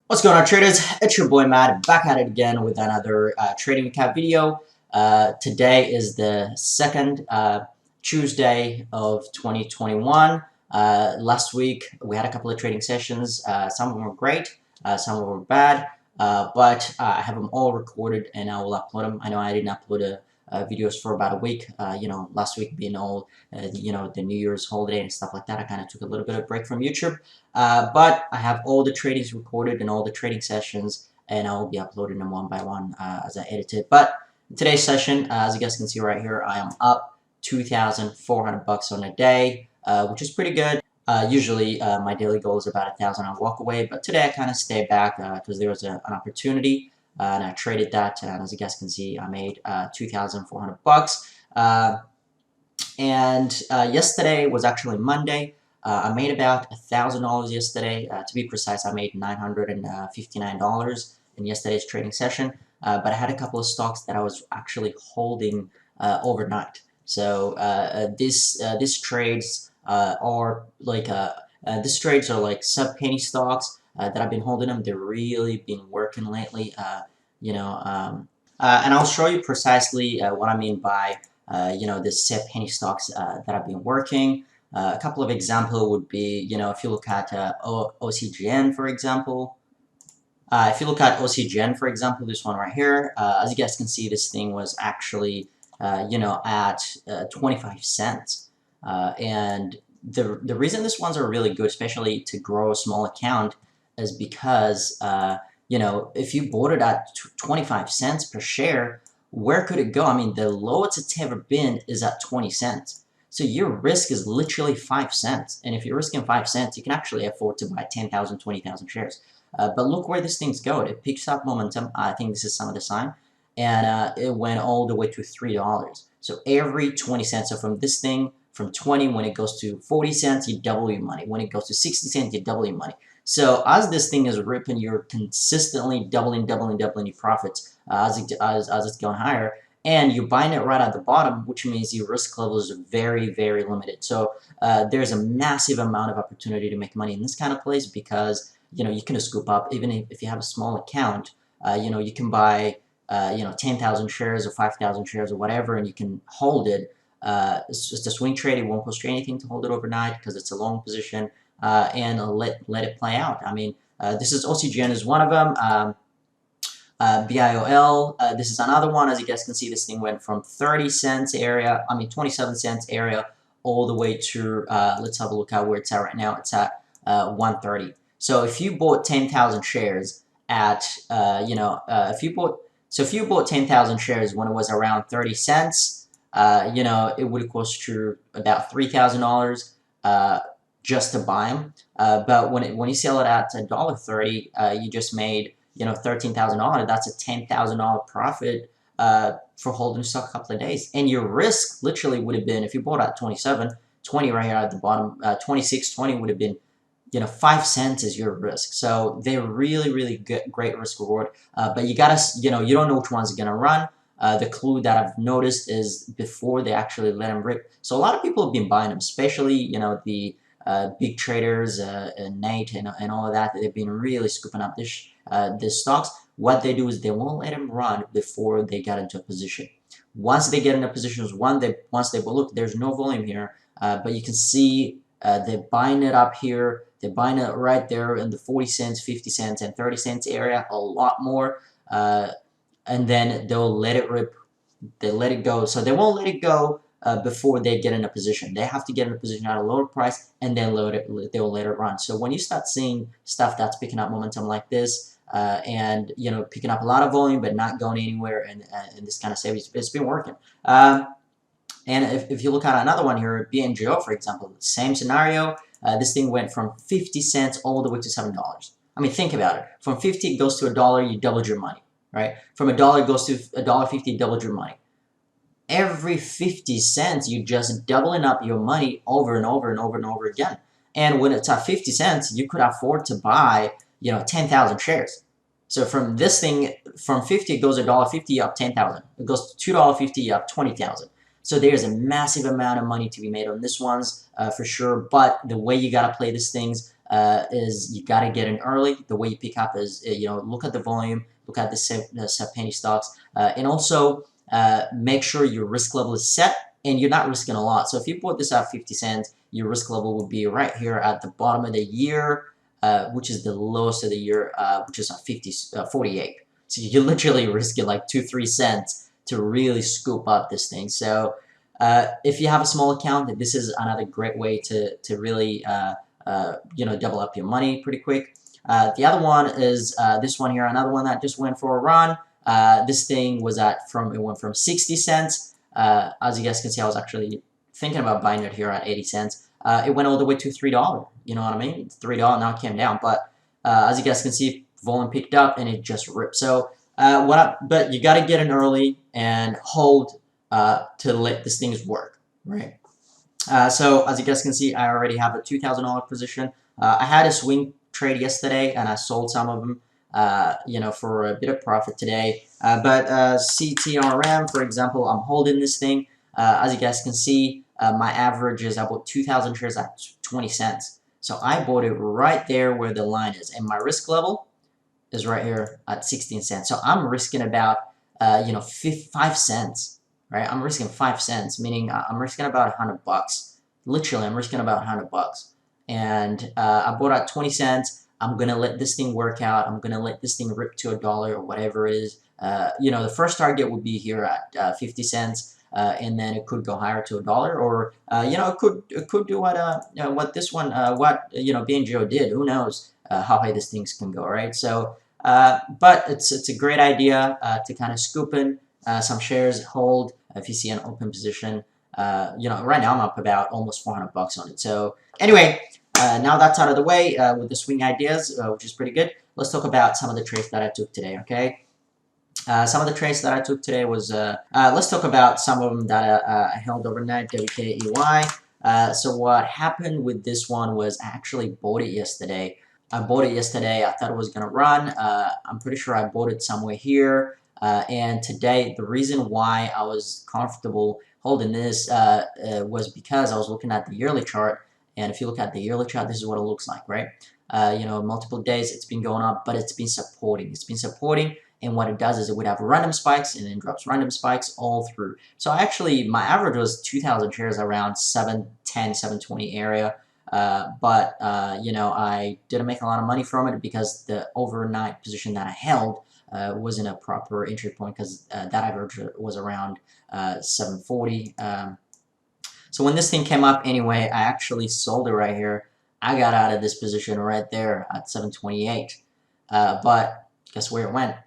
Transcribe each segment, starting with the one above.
What's going on, traders? It's your boy Matt, back at it again with another trading recap video. Today is the second Tuesday of 2021. Last week we had a couple of trading sessions. Some of them were great, some of them were bad, but I have them all recorded and I will upload them. I know I didn't upload videos for about a week. Last week being all the New Year's holiday and stuff like that. I kind of took a little bit of break from YouTube. But I have all the tradings recorded and all the trading sessions, and I will be uploading them one by one as I edit it. But in today's session, as you guys can see right here, I am up 2,400 bucks on a day, which is pretty good. Usually my daily goal is about 1,000 on walk away, but today I kind of stayed back because there was an opportunity, and I traded that. And as you guys can see, I made 2,400 bucks. Yesterday was actually Monday. I made about $1,000 yesterday. To be precise, I made $959 in yesterday's trading session. But I had a couple of stocks that I was actually holding overnight. So these trades are like sub penny stocks that I've been holding them. They've really been working lately. And I'll show you precisely what I mean by the sub penny stocks that I've been working. A couple of examples would be, if you look at OCGN, for example. This one right here, as you guys can see, this thing was actually, at 25 cents. And the reason these ones are really good, especially to grow a small account, is because, if you bought it at 25 cents per share, where could it go? I mean, the lowest it's ever been is at 20 cents. So your risk is literally 5 cents. And if you're risking 5 cents, you can actually afford to buy 10,000, 20,000 shares. But look where this thing's going. It picks up momentum. I think this is some of the sign. And it went all the way to $3. So every 20 cents. So from this thing, from 20, when it goes to 40 cents, you double your money. When it goes to 60 cents, you double your money. So as this thing is ripping, you're consistently doubling your profits as it's going higher. And you're buying it right at the bottom, which means your risk levels are very, very limited. So there's a massive amount of opportunity to make money in this kind of place because, you can scoop up, even if you have a small account, you can buy, 10,000 shares or 5,000 shares or whatever, and you can hold it. It's just a swing trade. It won't cost you anything to hold it overnight because it's a long position, and let it play out. I mean, this is OCGN is one of them. BIOL, this is another one. As you guys can see, this thing went from 30 cents area, 27 cents area, all the way to, let's have a look at where it's at right now. It's at 130. So if you bought 10,000 shares at, if you bought 10,000 shares when it was around 30 cents, it would cost you about $3,000 just to buy them. But when you sell it at $1.30, you just made $13,000. That's a $10,000 profit for holding stock a couple of days. And your risk literally would have been, if you bought at 27, 20 right here at the bottom, 26, 20 would have been, 5 cents is your risk. So they're really, really good, great risk reward. But you gotta, you don't know which ones are gonna run. The clue that I've noticed is before they actually let them rip. So a lot of people have been buying them, especially, the big traders, Nate and all of that. They've been really scooping up these stocks. What they do is they won't let them run before they get into a position. Once they get into positions, once they look, there's no volume here, but you can see they're buying it up here. They're buying it right there in the 40 cents, 50 cents, and 30 cents area, a lot more, and then they'll let it rip. They let it go. So they won't let it go before they get in a position. They have to get in a position at a lower price, and then they'll let it run. So when you start seeing stuff that's picking up momentum like this, and picking up a lot of volume but not going anywhere, and this kind of savings, it's been working. And if you look at another one here, BNGO, for example, same scenario. This thing went from 50 cents all the way to $7. I mean, think about it. From 50 it goes to $1, you doubled your money, right? From $1 it goes to $1.50, you doubled your money. Every 50 cents, you're just doubling up your money over and over and over and over again. And when it's at 50 cents, you could afford to buy, 10,000 shares. So from this thing, from 50, it goes $1.50 up 10,000. It goes to $2.50 up 20,000. So there's a massive amount of money to be made on this ones for sure. But the way you gotta play these things, is you got to get in early. The way you pick up is, look at the volume, look at the penny stocks, and also make sure your risk level is set and you're not risking a lot. So if you bought this at 50 cents, your risk level would be right here at the bottom of the year, which is the lowest of the year, which is at 48. So you literally risk it like 2-3 cents to really scoop up this thing. So if you have a small account, this is another great way to really double up your money pretty quick. The other one is this one here, another one that just went for a run. This thing was it went from 60 cents. As you guys can see, I was actually thinking about buying it here at 80 cents. It went all the way to $3. You know what I mean? It's $3 now, it came down, but as you guys can see, volume picked up and it just ripped. So but you got to get in early and hold to let this thing work, right? So as you guys can see, I already have a $2,000 position. I had a swing trade yesterday and I sold some of them, for a bit of profit today. But CTRM, for example, I'm holding this thing. As you guys can see, my average is I bought 2,000 shares at 20 cents. So I bought it right there where the line is, and my risk level is right here at 16 cents. So I'm risking about 5 cents, right? I'm risking 5 cents, meaning I'm risking about $100. Literally, I'm risking about $100. And I bought at 20 cents. I'm gonna let this thing work out. I'm gonna let this thing rip to $1 or whatever it is. The first target would be here at 50 cents. And then it could go higher to $1, or it could do what this one BNGO did. Who knows how high these things can go, right? So, but it's a great idea to kind of scoop in some shares, hold if you see an open position. Right now I'm up about almost 400 bucks on it. So anyway, now that's out of the way with the swing ideas, which is pretty good. Let's talk about some of the trades that I took today. Okay. Some of the trades that I took today was, let's talk about some of them that I held overnight, WKEY. So what happened with this one was I actually bought it yesterday. I bought it yesterday. I thought it was going to run. I'm pretty sure I bought it somewhere here. And today, the reason why I was comfortable holding this was because I was looking at the yearly chart. And if you look at the yearly chart, this is what it looks like, right? Multiple days it's been going up, but it's been supporting. It's been supporting. And what it does is it would have random spikes and then drops random spikes all through. So actually, my average was 2,000 shares around 710, 720 area. But I didn't make a lot of money from it because the overnight position that I held wasn't a proper entry point, because that average was around 740. So when this thing came up anyway, I actually sold it right here. I got out of this position right there at 728. But guess where it went?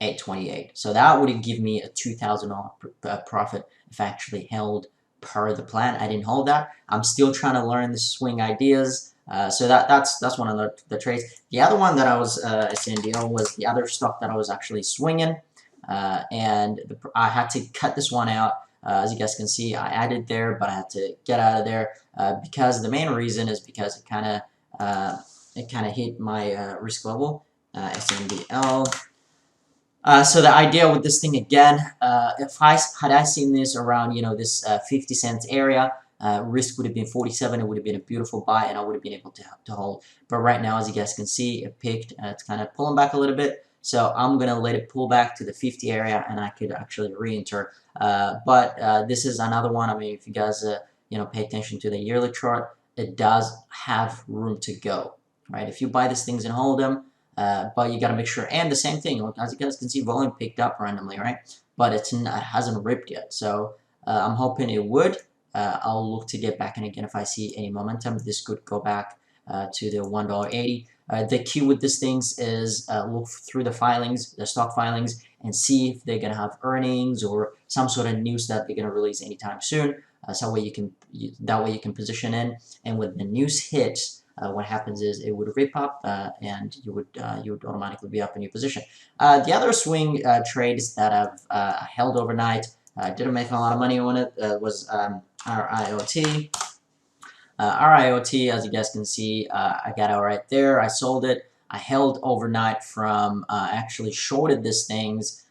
828. So that would give me a $2,000 profit if I actually held per the plan. I didn't hold that. I'm still trying to learn the swing ideas. So that's one of the trades. The other one that I was SNDO was the other stock that I was actually swinging, and I had to cut this one out. As you guys can see, I added there, but I had to get out of there because the main reason is because it kind of hit my risk level. SNDL. So the idea with this thing again, if had I seen this around this 50 cents area, risk would have been 47. It would have been a beautiful buy, and I would have been able to hold. But right now, as you guys can see, it picked. It's kind of pulling back a little bit, so I'm gonna let it pull back to the 50 area, and I could actually re-enter. But this is another one. I mean, if you guys pay attention to the yearly chart, it does have room to go, right? If you buy these things and hold them. But you got to make sure, and the same thing, look, as you guys can see, volume picked up randomly, right? But it hasn't ripped yet, so I'm hoping it would. I'll look to get back in again if I see any momentum. This could go back to the $1.80. The key with these things is look through the filings, the stock filings, and see if they're gonna have earnings or some sort of news that they're gonna release anytime soon. So that way you can position in, and when the news hits. What happens is it would rip up and you would automatically be up in your position. The other swing trades that I've held overnight, didn't make a lot of money on it, was RIOT. RIOT, as you guys can see, I got it right there. I sold it. I held overnight from, actually shorted this things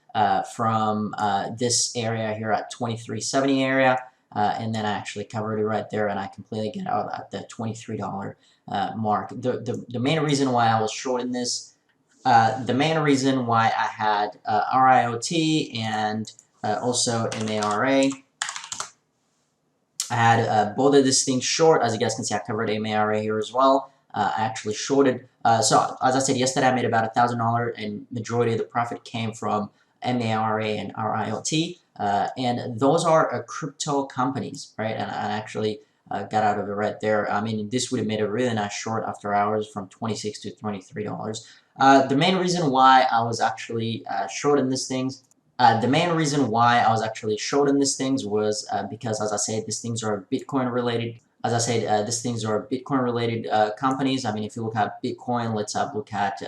from this area here at 2370 area. And then I actually covered it right there, and I completely get out at the $23 mark. The main reason why I was short in this, the main reason why I had RIOT and also MARA. I had both of these things short. As you guys can see, I covered MARA here as well. I actually shorted. So as I said yesterday, I made about $1,000, and majority of the profit came from MARA and RIOT. And those are crypto companies, right? And I actually got out of it right there. I mean, this would have made a really nice short after hours from $26 to $23. The main reason why I was actually short in these things. The main reason why I was actually short in these things was because, as I said, these things are Bitcoin related. As I said, these things are Bitcoin related companies. I mean, if you look at Bitcoin, let's have a look at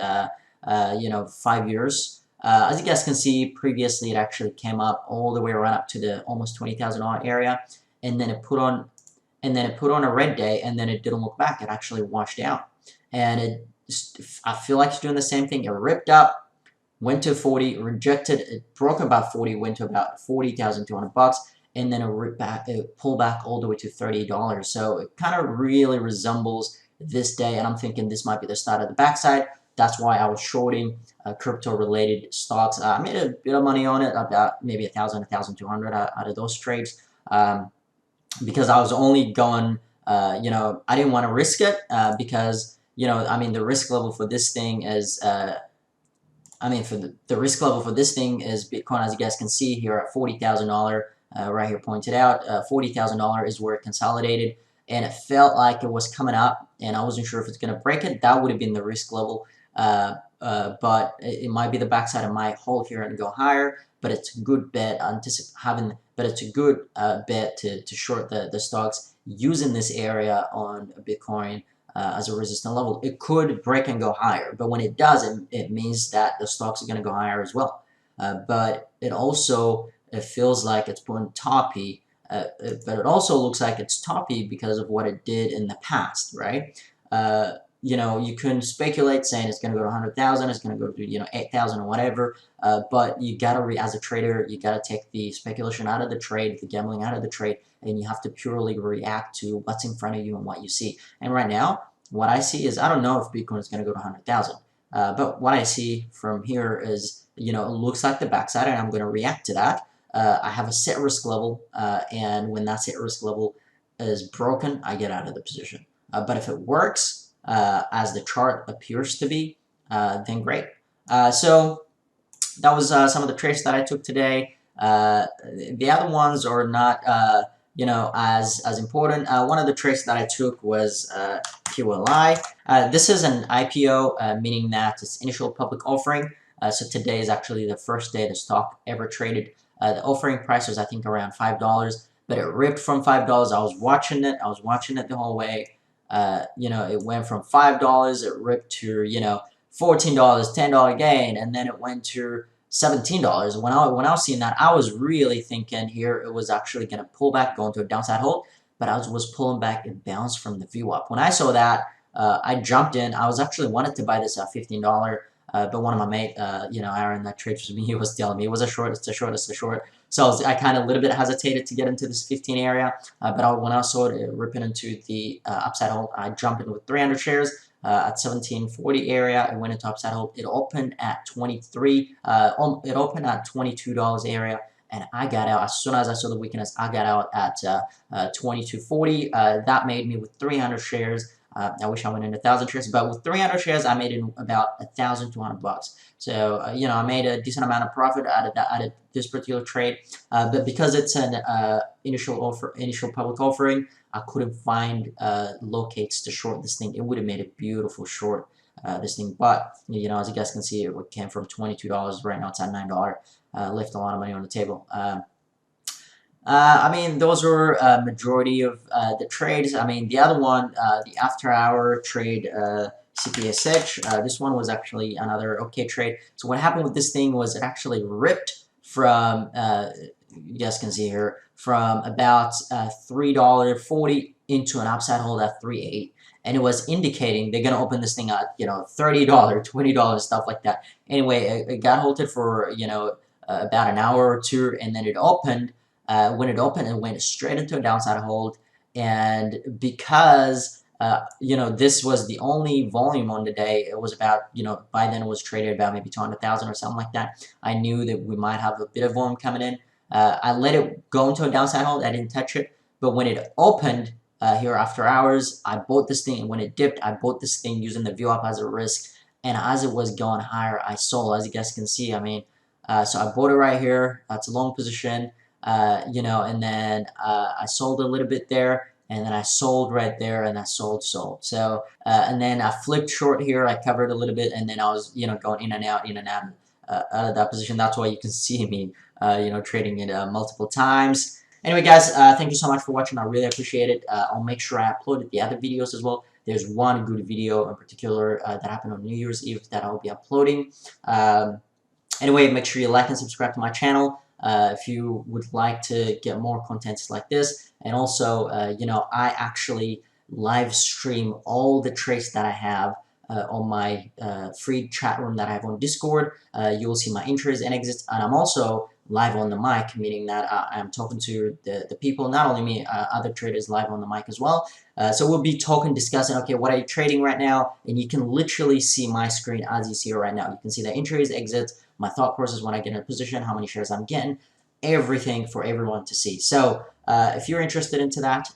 5 years. As you guys can see, previously it actually came up all the way around up to the almost $20,000 area, and then it put on a red day, and then it didn't look back. It actually washed out, and I feel like it's doing the same thing. It ripped up, went to 40, rejected, it broke about 40, went to about 40,200 bucks, and then it pulled back all the way to $30. So it kind of really resembles this day, and I'm thinking this might be the start of the backside. That's why I was shorting crypto-related stocks. I made a bit of money on it, about maybe 1,000, 1,200 out of those trades, because I was only going, I didn't want to risk it because, I mean, the risk level for this thing is, for the risk level for this thing is Bitcoin, as you guys can see here at $40,000, right here pointed out, $40,000 is where it consolidated, and it felt like it was coming up, and I wasn't sure if it's going to break it. That would have been the risk level, but it might be the backside. It might hold here and go higher, but it's a good bet. But it's a good bet to short the stocks using this area on Bitcoin. As a resistance level. It could break and go higher, but when it does, it means that the stocks are going to go higher as well. But it also feels like it's going toppy, but it also looks like it's toppy because of what it did in the past, right? You can speculate saying it's going to go to 100,000, it's going to go to 8,000 or whatever, but you gotta as a trader, you gotta take the speculation out of the trade, the gambling out of the trade, and you have to purely react to what's in front of you and what you see. And right now, what I see is, I don't know if Bitcoin is going to go to 100,000, but what I see from here is, it looks like the backside, and I'm going to react to that. I have a set risk level, and when that set risk level is broken, I get out of the position. But if it works, as the chart appears to be, then great. So that was some of the trades that I took today. The other ones are not, as important. One of the trades that I took was QLI. This is an IPO, meaning that it's initial public offering. So today is actually the first day the stock ever traded. The offering price was, I think, around $5, but it ripped from $5. I was watching it the whole way. It went from $5, it ripped to, $14, $10 gain, and then it went to $17. When I was seeing that, I was really thinking here it was actually going to pull back, go into a downside hold, but I was pulling back and bounced from the view up. When I saw that, I jumped in. I was actually wanted to buy this at $15, but one of my mate, Aaron, that trades with me, he was telling me it was a short, it's a short, it's a short. So I kind of a little bit hesitated to get into this 15 area, but when I saw it ripping into the upside hold, I jumped in with 300 shares. At 1740 area, it went into upside hold. It opened at 23. It opened at $22 area, and I got out as soon as I saw the weakness. I got out at 2240. That made me with 300 shares. I wish I went in 1,000 shares, but with 300 shares, I made in about 1,200 bucks. So I made a decent amount of profit out of this particular trade. But because it's an initial public offering, I couldn't find locates to short this thing. It would have made a beautiful short this thing, but as you guys can see, it came from $22. Right now it's at $9. Left a lot of money on the table. Those were majority of the trades. The other one, the after-hour trade, CPSH, this one was actually another okay trade. So what happened with this thing was it actually ripped from, you guys can see here, from about $3.40 into an upside hold at $3.80. And it was indicating they're going to open this thing at, $30, $20, stuff like that. Anyway, it got halted for, about an hour or two, and then it opened. When it opened, it went straight into a downside hold, and because This was the only volume on the day. It was about, by then it was traded about maybe 200,000 or something like that. I knew that we might have a bit of volume coming in. I let it go into a downside hold. I didn't touch it. But when it opened here after hours, I bought this thing. And when it dipped, I bought this thing using the VWAP as a risk. And as it was going higher, I sold. As you guys can see, I mean, so I bought it right here. That's a long position, and then I sold a little bit there. And then I sold right there, and I sold. So, and then I flipped short here. I covered a little bit, and then I was, going in and out, out of that position. That's why you can see me, trading it multiple times. Anyway, guys, thank you so much for watching. I really appreciate it. I'll make sure I uploaded the other videos as well. There's one good video in particular that happened on New Year's Eve that I'll be uploading. Anyway, make sure you like and subscribe to my channel if you would like to get more contents like this. And also, I actually live stream all the trades that I have on my free chat room that I have on Discord. You will see my entries and exits, and I'm also live on the mic, meaning that I'm talking to the people, not only me, other traders live on the mic as well. So we'll be talking, discussing, okay, what are you trading right now? And you can literally see my screen as you see it right now. You can see the entries, exits, my thought process when I get in a position, how many shares I'm getting, everything for everyone to see. So if you're interested into that,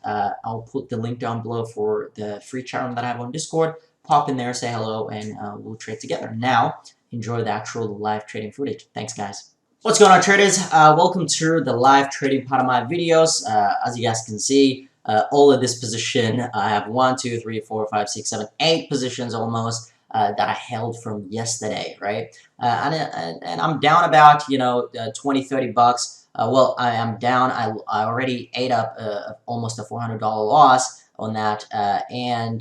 I'll put the link down below for the free chat room that I have on Discord. Pop in there, say hello, and we'll trade together. Now, enjoy the actual live trading footage. Thanks, guys. What's going on, traders? Welcome to the live trading part of my videos. As you guys can see, all of this position, I have 1, 2, 3, 4, 5, 6, 7, 8 positions almost that I held from yesterday, right? And I'm down about, 20, 30 bucks. Well, I am down. I already ate up almost a $400 loss on that, I'm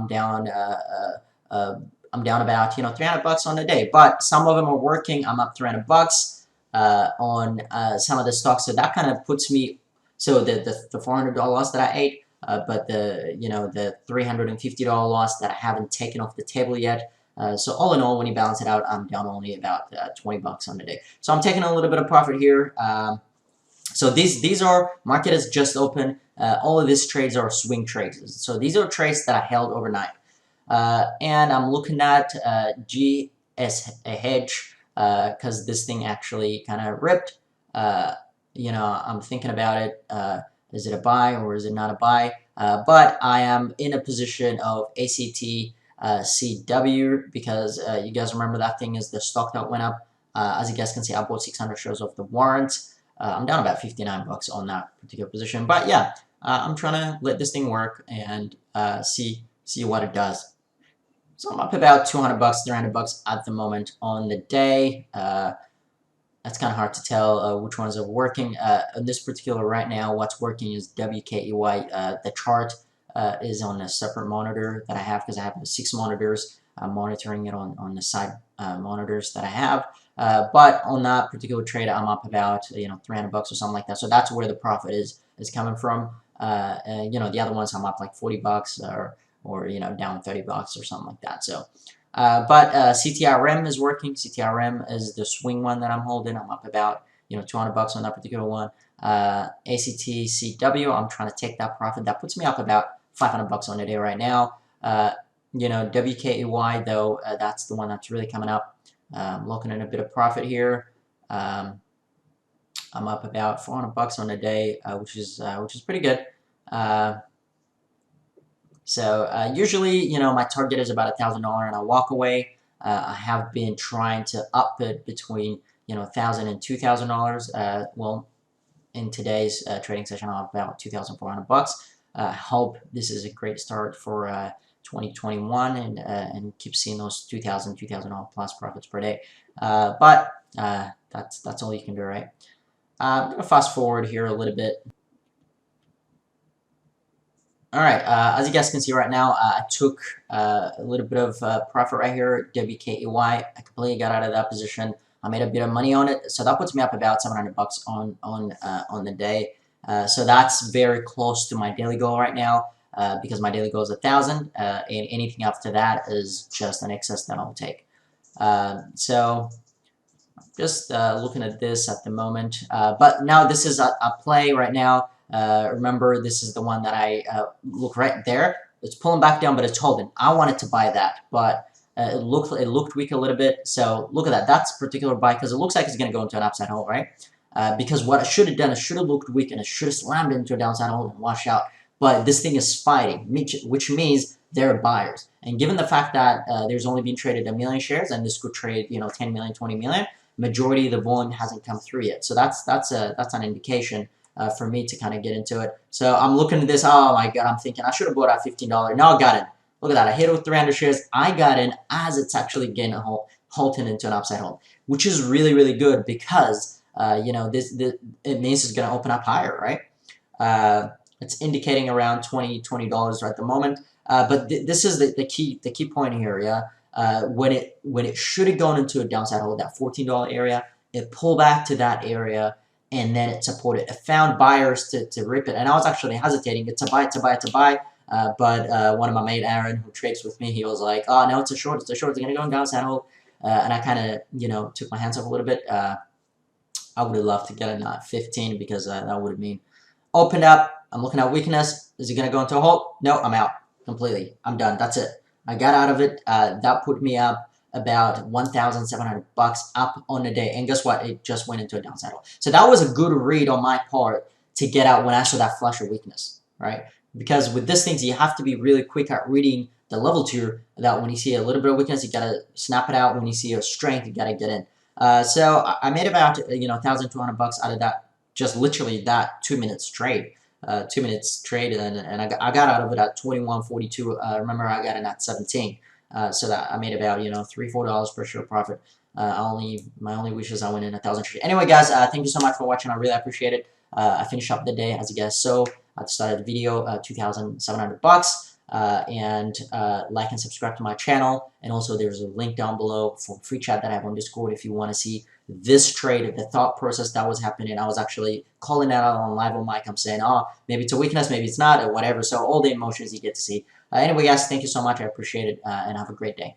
down. I'm down about 300 bucks on the day, but some of them are working. I'm up 300 bucks on some of the stocks, so that kind of puts me. So the $400 loss that I ate, but the $350 loss that I haven't taken off the table yet. So all in all, when you balance it out, I'm down only about 20 bucks on the day. So I'm taking a little bit of profit here. So these are, market is just open. All of these trades are swing trades. So these are trades that I held overnight. And I'm looking at GSH because this thing actually kind of ripped. I'm thinking about it. Is it a buy or is it not a buy? But I am in a position of ACT CW because you guys remember that thing is the stock that went up. As you guys can see, I bought 600 shares of the warrant. I'm down about 59 bucks on that particular position. But yeah, I'm trying to let this thing work and see what it does. So I'm up about 200 bucks, 300 bucks at the moment on the day. That's kind of hard to tell which ones are working. On this particular right now, what's working is WKEY. The chart is on a separate monitor that I have because I have 6 monitors. I'm monitoring it on the side monitors that I have. But on that particular trade, I'm up about 300 bucks or something like that. So that's where the profit is coming from. The other ones I'm up like 40 bucks or down 30 bucks or something like that. So, but CTRM is working. CTRM is the swing one that I'm holding. I'm up about 200 bucks on that particular one. ACTCW, I'm trying to take that profit. That puts me up about 500 bucks on the day right now. WKEY though, that's the one that's really coming up. I'm looking at a bit of profit here. I'm up about 400 bucks on the day, which is pretty good. So usually, my target is about $1,000 and I walk away. I have been trying to up it between, $1,000 and $2,000. Well, in today's trading session, I'm about 2,400 bucks. I hope this is a great start for 2021 and keep seeing those $2,000 plus profits per day. But that's all you can do, right? I'm gonna fast forward here a little bit. All right, as you guys can see right now, I took a little bit of profit right here, WKEY. I completely got out of that position. I made a bit of money on it, so that puts me up about 700 bucks on the day. So that's very close to my daily goal right now because my daily goal is 1,000, and anything after that is just an excess that I'll take. So just looking at this at the moment, but now this is a play right now. Remember, this is the one that I look right there. It's pulling back down, but it's holding. I wanted to buy that, but it looked weak a little bit. So look at that. That's a particular buy because it looks like it's going to go into an upside hole, right? Because what I should have done, it should have looked weak and it should have slammed into a downside hole and washed out. But this thing is fighting, which means they're buyers. And given the fact that there's only been traded 1 million shares, and this could trade 10 million, 20 million, majority of the volume hasn't come through yet. So that's an indication for me to kind of get into it. So I'm looking at this. Oh my god, I'm thinking I should have bought at $15. Now I got in. Look at that. I hit with 300 shares. I got in as it's actually getting halting into an upside hole, which is really, really good because it means it's going to open up higher, right? It's indicating around $20 at the moment. But this is the key point here, yeah. When it should have gone into a downside hole, that $14 area, it pulled back to that area, and then it supported. It found buyers to rip it, and I was actually hesitating to buy. But one of my mate, Aaron, who trades with me, he was like, "Oh no, it's a short. It's gonna go in downside hole," and I kind of took my hands off a little bit. I would have loved to get in at 15 because that would have mean opened up. I'm looking at weakness. Is it gonna go into a hole? No, I'm out completely. I'm done. That's it. I got out of it. That put me up about 1,700 bucks up on the day. And guess what? It just went into a downside hole. So that was a good read on my part to get out when I saw that flush of weakness, right? Because with these things, you have to be really quick at reading the level tier. That when you see a little bit of weakness, you gotta snap it out. When you see a strength, you gotta get in. So I made about 1,200 bucks out of that. Just literally that 2 minutes trade. 2 minutes trade, and I got out of it at 21.42. Remember, I got in at 17. So that I made about $3-4 per share profit. My only wish is I went in 1,000 shares. Anyway, guys, thank you so much for watching. I really appreciate it. I finished up the day as you guys saw at the start of the video, 2,700 bucks. And like and subscribe to my channel. And also there's a link down below for free chat that I have on Discord if you want to see this trade, the thought process that was happening. I was actually calling that out on live on mic. I'm saying, oh, maybe it's a weakness, maybe it's not, or whatever. So all the emotions you get to see. Anyway, guys, thank you so much. I appreciate it, and have a great day.